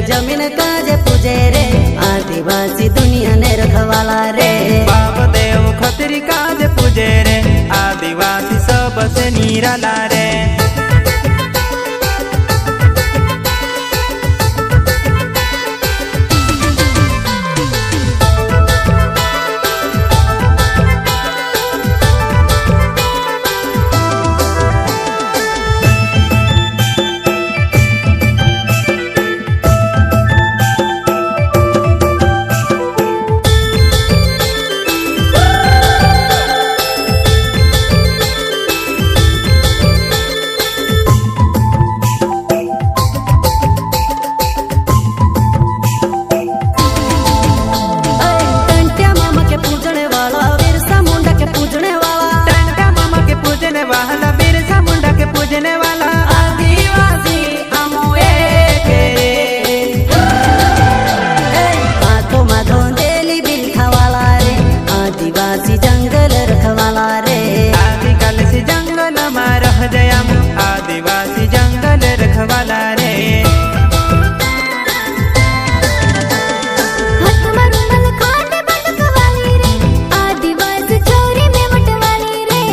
जमीन काजे पूजे रे आदिवासी दुनिया ने रखवाला रे। बाप देव खतरी काजे पूजे रे आदिवासी सबसे निराला रे। आदिवासी जंगल रखवाला रे। आदिवासी चोरी में मटवाली रे।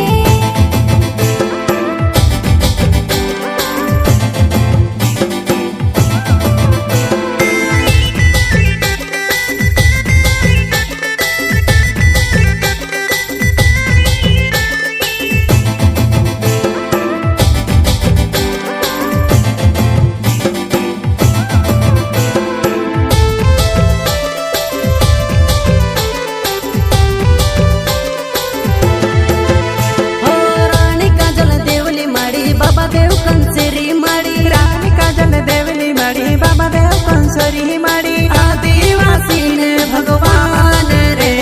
आदिवासी ने भगवान रे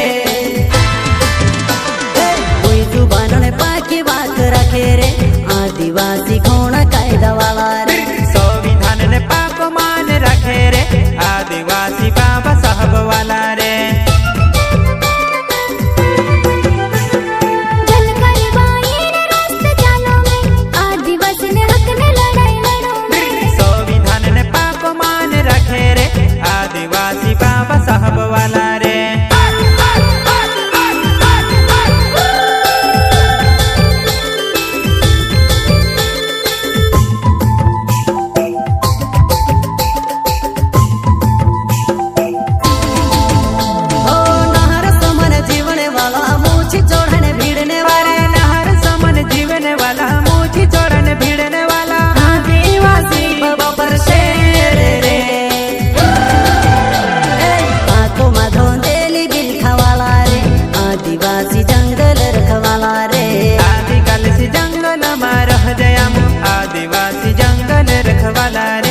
कोई जुबान ने पाकी बात रखे रे आदिवासी घोड़ा कायदा वाला रे। संविधान ने पाक मान रखे रे आदिवासी बाबा साहब वाला रे। आदिवासी बाबा साहब वाला रे। नहर समन जीवने वाला मूछी चढ़ने भिड़ने वाला नहर समन जीवने वाला मूछी चढ़ने भिड़ने वाला आदिवासी बाबा पर शेर रे। आदिवासी जंगल रखवाला रे। आदिकाल से जंगल में रह जया आदिवासी जंगल रखवाला रे।